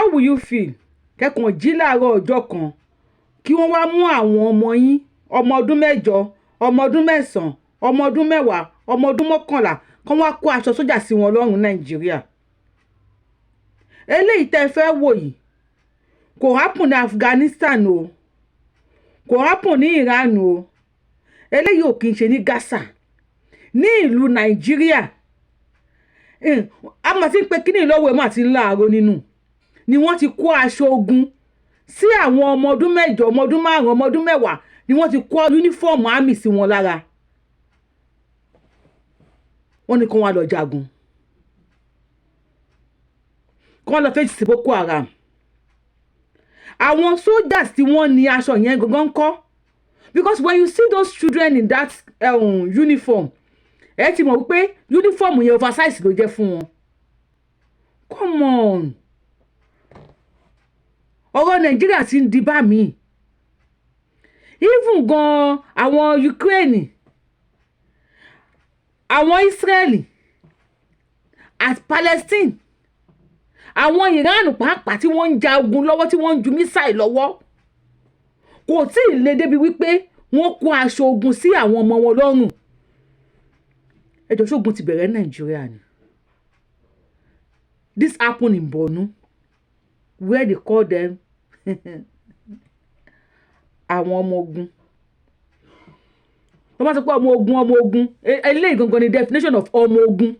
How will you feel? Kẹ́kàn jí láàárọ̀ ọjọ́ kan kí wọ́n wá mú àwọn ọmọ yín ọmọ ọdún 8, ọmọ ọdún 9, ọmọ ọdún 10, ọmọ ọdún 11 kán wá kó aṣọ sójà sí wọn lọ́rùn Nàìjíríà. Eléyìí tẹ́ fẹ́ wò yìí kò happen ní Afghanistan o, kò happen ní Iran o, eléyìí ò kì í ṣe ní Gaza, ní ìlú Nàìjíríà. A máa ti ń pe kíní lọ́wọ́ ẹ̀ máa ti ń láàárọ̀ nínú ni wọ́n ti kó aṣọ ogun sí àwọn ọmọ ọdún 8, ọmọ ọdún 5, ọmọ ọdún 10 ni wọ́n ti kó uniform army sí wọn lára. Wọ́n ní kí wọ́n lọ jagun, kí wọ́n lọ fèsì sí Boko Haram. Àwọn soldiers tí wọ́n ní aṣọ yẹn gangan kọ́, because when you see those children in that uniform, ẹ ti mọ̀ wípé uniform yẹn oversize ló jẹ́ fún wọn. Come on, ọ̀rọ̀ Nàìjíríà ti ń di bá mi. Even gan àwọn Ukraine, àwọn Israeli àti Palestine, àwọn Iran pàápàá tí wọ́n ń ja ogun lọ́wọ́, tí wọ́n ń ju mísàì lọ́wọ́, kò tí ì lè débi wípé wọ́n kó aṣọ ogun sí àwọn ọmọ wọn lọ́rùn. Ẹjọ́ ṣógun ti bẹ̀rẹ̀ Nàìjíríà ni. This happened in Borno, where they call them àwọn ọmọ ogun. Wọ́n máa sọ pé ọmọ ogun, eléyìí gangan ni definition of ọmọ ogun.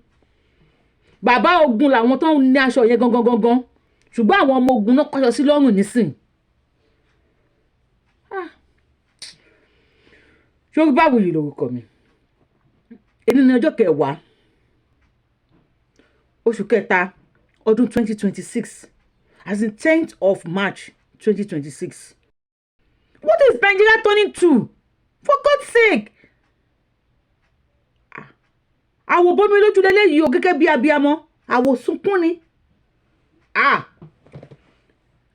Bàbá ogun làwọn tó ń ní aṣọ yẹn gangan, ṣùgbọ́n àwọn ọmọ ogun náà kọ́ṣọ sí lọ́rùn nísìn. Yorùbáwùyí lórúkọ mi. Èní ní ọjọ́ 10 oṣù kẹta ọdún 2026, as in 10th of March 2026. What is Nigeria turning to? For God's sake! Àwọ̀ bomi lójú lélẹ́yìí o, gẹ́gẹ́ bí abiyamọ, àwọ̀ sunkún ni.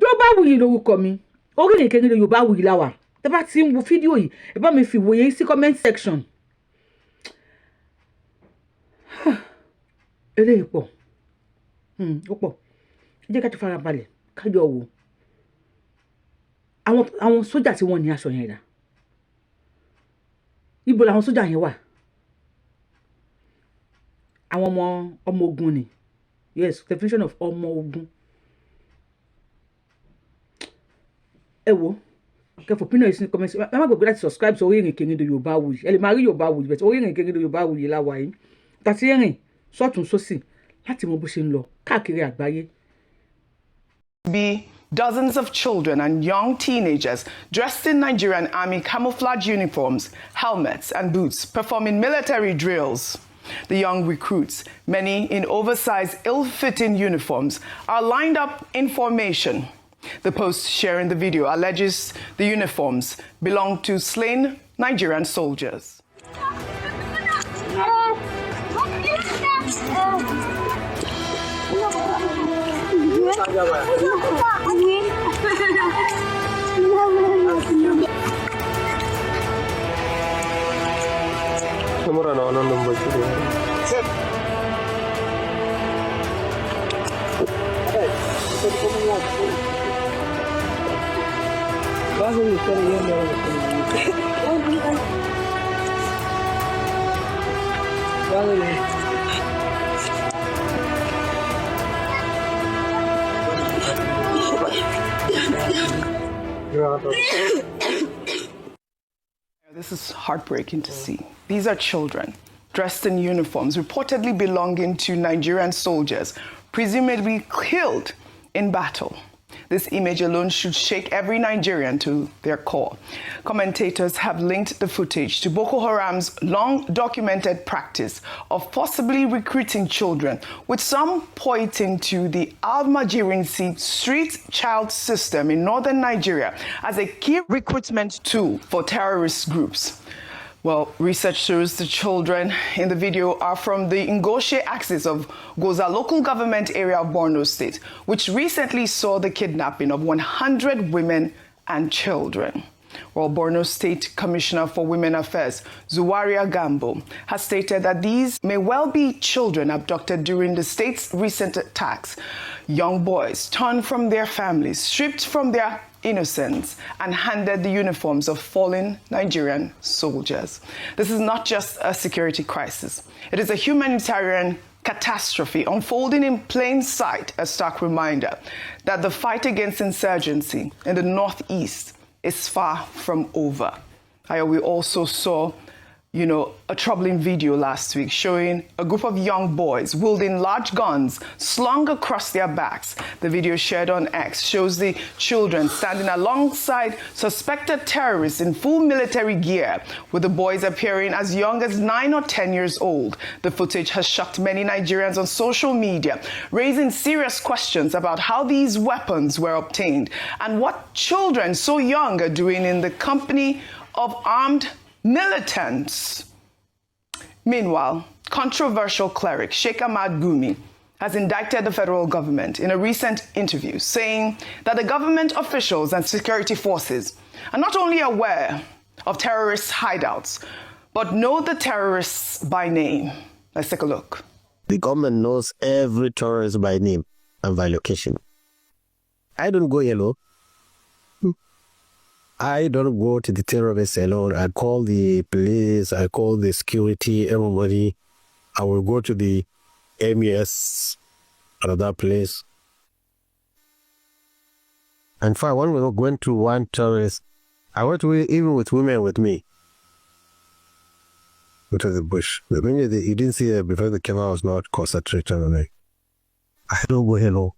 Yorùbáwùyí lórúkọ mi. Orí ìkẹrin Yorùbáwùyí la wà. Tẹ́ bá ti ń wo fídíò yìí, ẹ bá mi fi ìwòye sí comment section. Eléyìí pọ̀. Ó pọ̀. Ẹ jẹ́ ká ti fara balẹ̀ ká jọ wò. Àwọn sójà tí wọ́n ní aṣọ yẹn dà. Ibo làwọn sójà yẹn wà? Àwọn ọmọ ogun ni. Yes, definition of ọmọ ogun. Ẹ wo, kẹ́ fòpínà yìí sí comment. Ẹ má gbàgbé láti subscribe sórí Ìrìnkèrindò Yorùbáwùyí. Ẹ lè máa rí Yorùbáwùyí bẹ̀tẹ̀ orí Ìrìnkèrindò Yorùbáwùyí la wà yìí. Tàti rìn sọ́tún sósì láti mọ bó ṣe ń lọ káàkiri àgbáyé. Dozens of children and young teenagers dressed in Nigerian Army camouflage uniforms, helmets and boots performing military drills. The young recruits, many in oversized, ill-fitting uniforms, are lined up in formation. The post sharing the video alleges the uniforms belong to slain Nigerian soldiers. This is heartbreaking to see. These are children dressed in uniforms reportedly belonging to Nigerian soldiers, presumably killed in battle. This image alone should shake every Nigerian to their core. Commentators have linked the footage to Boko Haram's long-documented practice of forcibly recruiting children, with some pointing to the Al-Majirinsi street child system in northern Nigeria as a key recruitment tool for terrorist groups. Well, research shows the children in the video are from the Ngoshe axis of Goza local government area of Borno State, which recently saw the kidnapping of 100 women and children. Well, Borno State Commissioner for Women Affairs, Zuwaria Gambo, has stated that these may well be children abducted during the state's recent attacks. Young boys torn from their families, stripped from their innocence, and handed the uniforms of fallen Nigerian soldiers. This is not just a security crisis. It is a humanitarian catastrophe unfolding in plain sight, a stark reminder that the fight against insurgency in the northeast is far from over. We also saw, a troubling video last week showing a group of young boys wielding large guns slung across their backs. The video shared on X shows the children standing alongside suspected terrorists in full military gear, with the boys appearing as young as 9 or 10 years old. The footage has shocked many Nigerians on social media, raising serious questions about how these weapons were obtained and what children so young are doing in the company of armed militants. Meanwhile, controversial cleric Sheikh Ahmad Gumi has indicted the federal government in a recent interview, saying that the government officials and security forces are not only aware of terrorist hideouts, but know the terrorists by name. Let's take a look. The government knows every terrorist by name and by location. I don't go yellow. I don't go to the terrorists alone. I call the police, I call the security, everybody. I will go to the MES, another place. And if I went to one terrorist, I went to even with women with me. Go to the bush. But when you didn't see it before the camera was not concentrated on it. I don't go hello.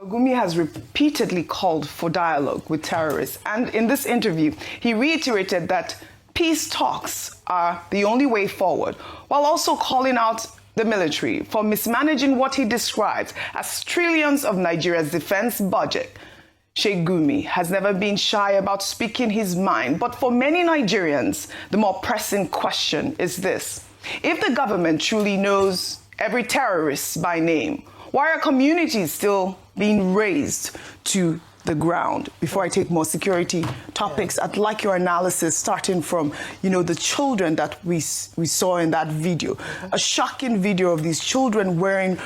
Gumi has repeatedly called for dialogue with terrorists, and in this interview, he reiterated that peace talks are the only way forward, while also calling out the military for mismanaging what he described as trillions of Nigeria's defense budget. Sheikh Gumi has never been shy about speaking his mind, but for many Nigerians, the more pressing question is this: if the government truly knows every terrorist by name, why are communities still being razed to the ground? Before I take more security topics, I'd like your analysis starting from, the children that we saw in that video. A shocking video of these children wearing,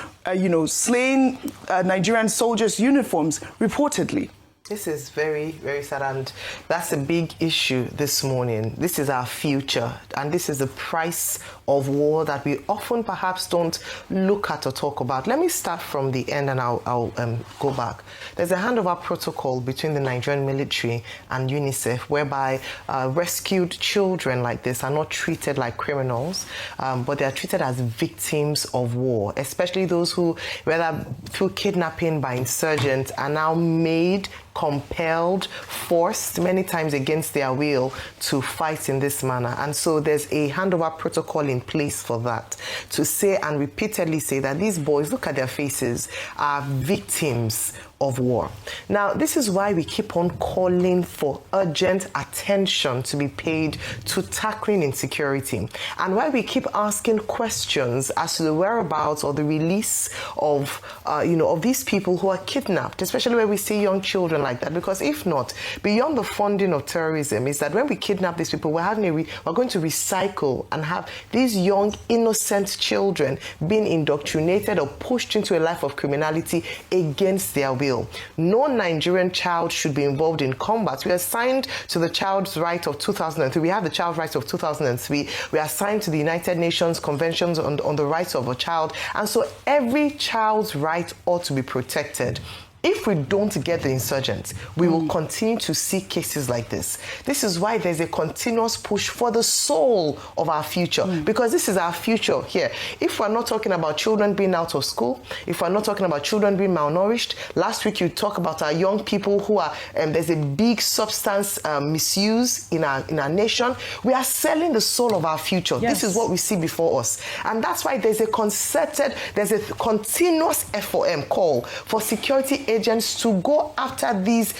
slain Nigerian soldiers' uniforms, reportedly. This is very, very sad, and that's a big issue this morning. This is our future, and this is the price of war that we often perhaps don't look at or talk about. Let me start from the end, and I'll go back. There's a handover protocol between the Nigerian military and UNICEF, whereby rescued children like this are not treated like criminals, but they are treated as victims of war, especially those who, whether through kidnapping by insurgents, are now made, compelled, forced, many times against their will, to fight in this manner. And so there's a handover protocol in place for that, to say and repeatedly say that these boys, look at their faces, are victims of war. Now, this is why we keep on calling for urgent attention to be paid to tackling insecurity, and why we keep asking questions as to the whereabouts or the release of, of these people who are kidnapped, especially where we see young children like that. Because if not, beyond the funding of terrorism, is that when we kidnap these people, we're going to recycle and have these young, innocent children being indoctrinated or pushed into a life of criminality against their will. No Nigerian child should be involved in combat. We are signed to the Child's Right of 2003. We have the Child's Rights of 2003. We are signed to the United Nations Conventions on the Rights of a Child. And so every child's right ought to be protected. If we don't get the insurgents, we will continue to see cases like this. This is why there's a continuous push for the soul of our future, because this is our future here. If we're not talking about children being out of school, if we're not talking about children being malnourished, last week you talk about our young people who are, there's a big substance misuse in our nation. We are selling the soul of our future. Yes. This is what we see before us. And that's why there's a continuous FOM call for security agents to go after these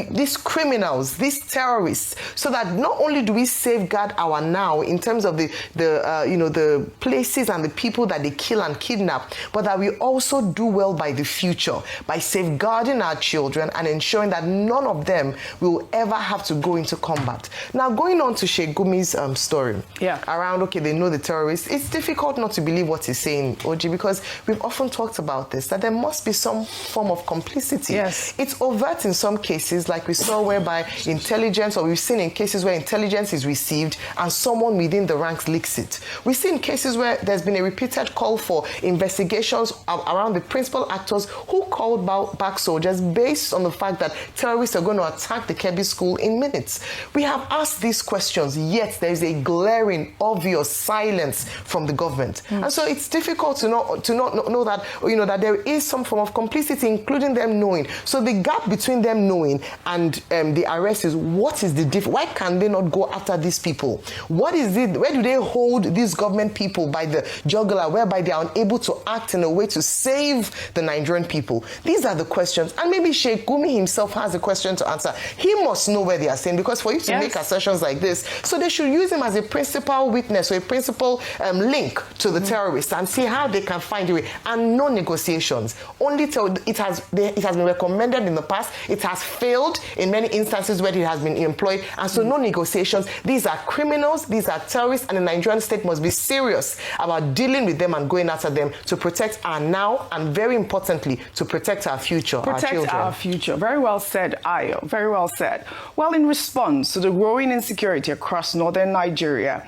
these criminals, these terrorists, so that not only do we safeguard our now in terms of the places and the people that they kill and kidnap, but that we also do well by the future, by safeguarding our children and ensuring that none of them will ever have to go into combat. Now, going on to Sheikh Gumi's story around, okay, they know the terrorists, it's difficult not to believe what he's saying, Oji, because we've often talked about this, that there must be some form of complicity. Yes. It's overt in some cases, like we saw whereby intelligence, or we've seen in cases where intelligence is received and someone within the ranks leaks it. We've seen cases where there's been a repeated call for investigations around the principal actors who called back soldiers based on the fact that terrorists are going to attack the Kebbi school in minutes. We have asked these questions, yet there is a glaring, obvious silence from the government. And so it's difficult to not know that, that there is some form of complicity, including them knowing. So the gap between them knowing and the arrest is, what is the difference? Why can they not go after these people? What is it? Where do they hold these government people by the jugular, whereby they are unable to act in a way to save the Nigerian people? These are the questions. And maybe Sheikh Gumi himself has a question to answer. He must know where they are saying, because for you to make assertions like this, so they should use him as a principal witness or a principal link to the terrorists and see how they can find a way. And no negotiations. Only it has been recommended in the past. It has failed in many instances where it has been employed, and so no negotiations. These are criminals, these are terrorists, and the Nigerian state must be serious about dealing with them and going after them to protect our now, and very importantly, to protect our future, our children. Our future. Very well said, Ayo. Very well said. Well, in response to the growing insecurity across northern Nigeria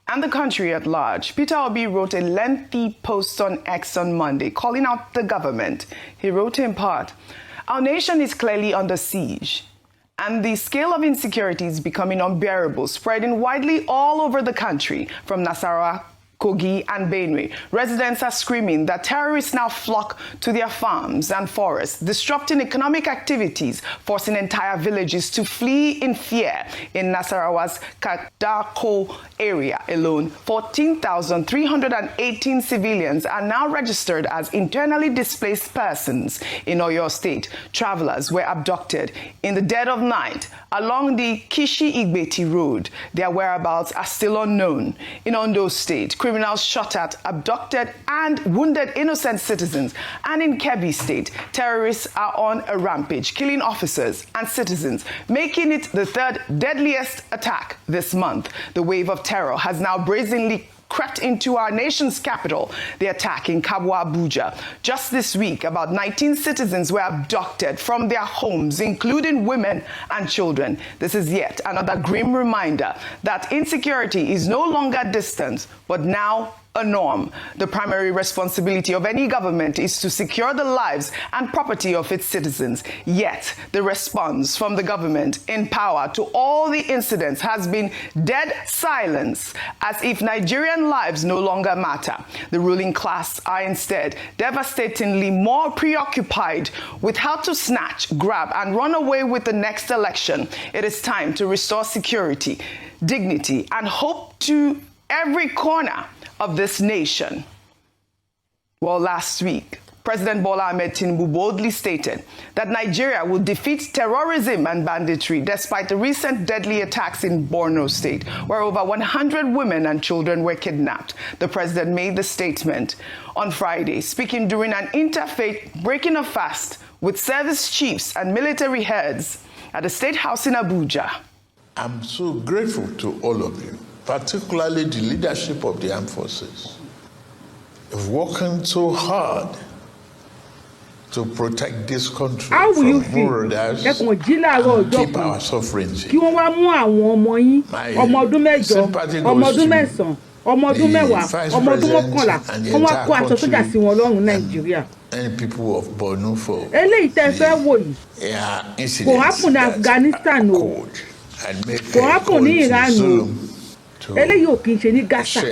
and the country at large, Peter Obi wrote a lengthy post on X on Monday calling out the government. He wrote in part, "Our nation is clearly under siege, and the scale of insecurity is becoming unbearable, spreading widely all over the country, from Nasarawa, Kogi, and Benue. Residents are screaming that terrorists now flock to their farms and forests, disrupting economic activities, forcing entire villages to flee in fear. In Nasarawa's Kadako area alone, 14,318 civilians are now registered as internally displaced persons. In Oyo State, travelers were abducted in the dead of night along the Kishi-Igbeti Road. Their whereabouts are still unknown. In Ondo State, criminals shot at, abducted, and wounded innocent citizens. And in Kebbi State, terrorists are on a rampage, killing officers and citizens, making it the third deadliest attack this month. The wave of terror has now brazenly crept into our nation's capital, the attack in Kabwa, Abuja. Just this week, about 19 citizens were abducted from their homes, including women and children. This is yet another grim reminder that insecurity is no longer distant, but now a norm. The primary responsibility of any government is to secure the lives and property of its citizens. Yet, the response from the government in power to all the incidents has been dead silence, as if Nigerian lives no longer matter. The ruling class are instead devastatingly more preoccupied with how to snatch, grab, and run away with the next election. It is time to restore security, dignity, and hope to every corner of this nation. Well, last week, President Bola Ahmed Tinubu boldly stated that Nigeria will defeat terrorism and banditry despite the recent deadly attacks in Borno State, where over 100 women and children were kidnapped. The president made the statement on Friday, speaking during an interfaith breaking of fast with service chiefs and military heads at the State House in Abuja. I'm so grateful to all of you, particularly the leadership of the armed forces, of working so hard to protect this country from marauders and keep our sovereignty. Kí wọ́n wá mú àwọn ọmọ yín, ọmọ ọdún mẹ́jọ, ọmọ ọdún mẹ́sàn-án, ọmọ ọdún mẹ́wàá, ọmọ ọdún mọ́kànlá, wọ́n wá kó aṣọ sójà sí wọn lọ́rùn Nàìjíríà. And people of Borno for eléyìí tẹ́ fẹ́ wò yìí kò happen ní Afghanistan o, kò happen ní Iran o, eléyìí ò kì í ṣe ní Gaza,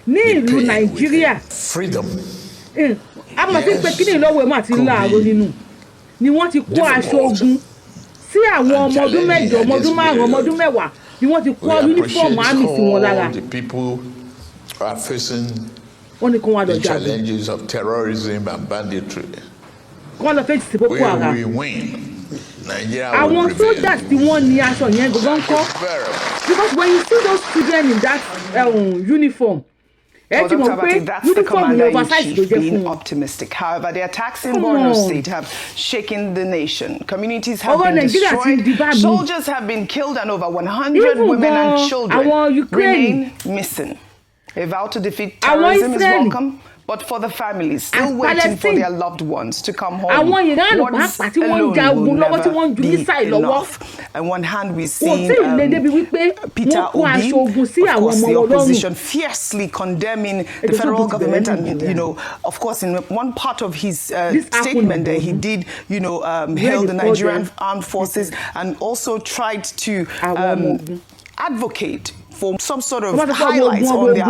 ní ìlú Nàìjíríà. Freedom. A mọ̀ sí pé kí ni ìlọ́wọ́ ẹ̀ máa ti ń láàárọ̀ nínú ni wọ́n ti kó aṣọ ogun sí àwọn ọmọ ọdún mẹ́jọ, ọmọ ọdún márùn-ún, ọmọ ọdún mẹ́wàá ni wọ́n ti kó uniform àmì sí wọn lára. The people are facing the challenges of terrorism and banditry. We win. Nigeria àwọn will prevail. soldiers tí wọ́n ní aṣọ yẹn gangan kọ́ because when you see those children in that uniform Well, Dr. Abati, that's the commander-in-chief being fún optimistic. However, the attacks in Borno State have shaken the nation. Communities have been Nigeria destroyed. Soldiers have been killed and over 100 women and children remain missing. A vow to defeat terrorism is welcome, but for the families still waiting for their loved ones to come home, words alone will never be enough. On one hand, we see Peter Obi, of course, the opposition fiercely condemning the federal government, and of course, in one part of his statement there, he did, hail the Nigerian armed forces and also tried to advocate for some sort of highlights on their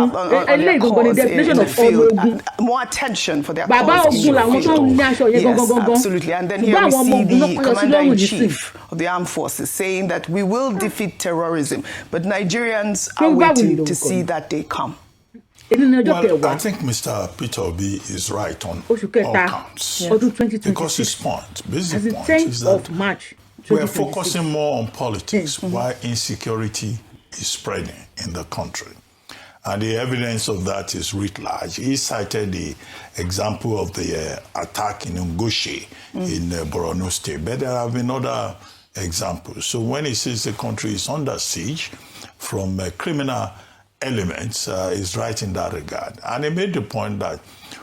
cause in the field, and more attention for their cause in the field. Yes, absolutely. And then here we see the commander-in-chief of the armed forces saying that we will defeat terrorism, but Nigerians are waiting to see that day come. Well, I think Mr. Peter Obi is right on all counts. Because his basic point is that we're focusing more on politics while insecurity is spreading in the country. And the evidence of that is writ large. He cited the example of the attack in Ngoshi in Borno State, but there have been other examples. So when he says the country is under siege from criminal elements, he's right in that regard. And he made the point that,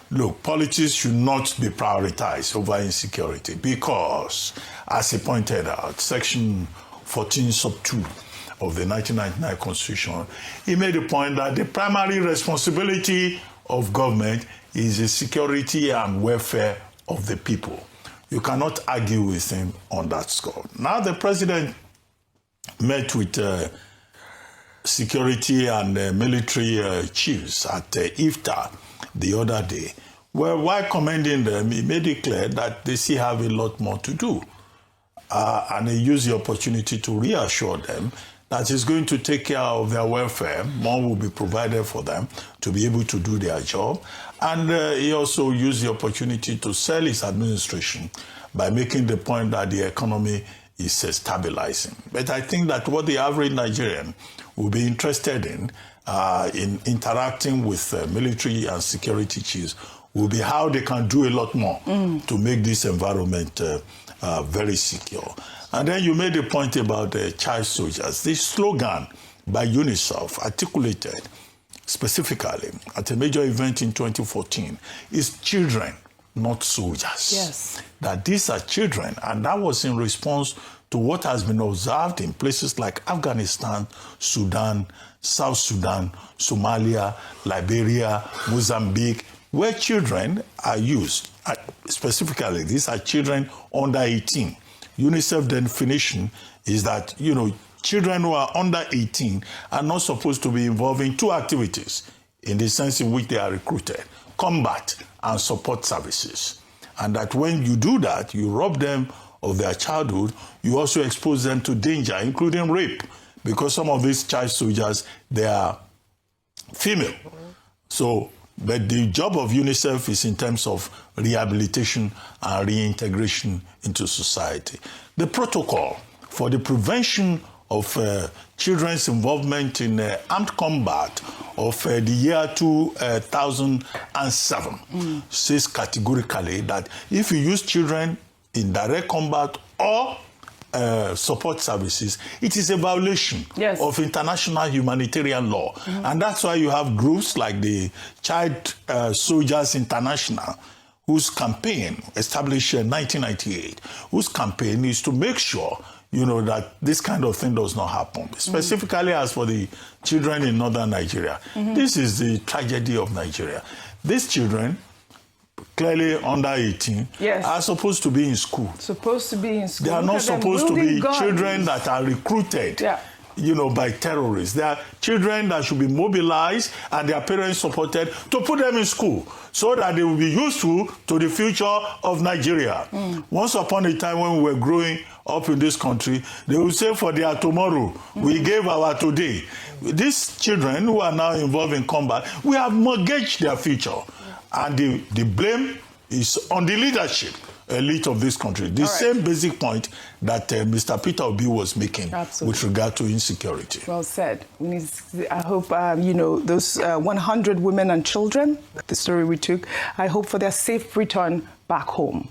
look, politics should not be prioritized over insecurity because, as he pointed out, Section 14 sub 2 of the 1999 Constitution, he made the point that the primary responsibility of government is the security and welfare of the people. You cannot argue with him on that score. Now the president met with security and military chiefs at IFTA the other day. Well, while commending them, he made it clear that they still have a lot more to do. And he used the opportunity to reassure them that he's going to take care of their welfare. More will be provided for them to be able to do their job. And he also used the opportunity to sell his administration by making the point that the economy is stabilizing. But I think that what the average Nigerian will be interested in interacting with military and security chiefs will be how they can do a lot more to make this environment very secure. And then you made a point about child soldiers. This slogan by UNICEF articulated specifically at a major event in 2014 is children, not soldiers. Yes. That these are children, and that was in response to what has been observed in places like Afghanistan, Sudan, South Sudan, Somalia, Liberia, Mozambique, where children are used. Specifically, these are children under 18. UNICEF definition is that, children who are under 18 are not supposed to be involved in two activities in the sense in which they are recruited: combat and support services. And that when you do that, you rob them of their childhood, you also expose them to danger, including rape, because some of these child soldiers, they are female. So, but the job of UNICEF is in terms of rehabilitation and reintegration into society. The protocol for the prevention of children's involvement in armed combat of the year 2007 says categorically that if you use children in direct combat or support services, it is a violation of international humanitarian law. And that's why you have groups like the Child Soldiers International, whose campaign, established in 1998, whose campaign is to make sure, that this kind of thing does not happen. Specifically as for the children in northern Nigeria. This is the tragedy of Nigeria. These children, clearly under 18, are supposed to be in school. Supposed to be in school. They are not supposed to be children that are recruited, by terrorists. They are children that should be mobilized and their parents supported to put them in school so that they will be useful to the future of Nigeria. Once upon a time when we were growing up in this country, they would say for their tomorrow, we gave our today. These children who are now involved in combat, we have mortgaged their future. And the blame is on the leadership elite of this country. The same basic point that Mr. Peter Obi was making with regard to insecurity. Well said. I hope, those 100 women and children, the story we took, I hope for their safe return back home.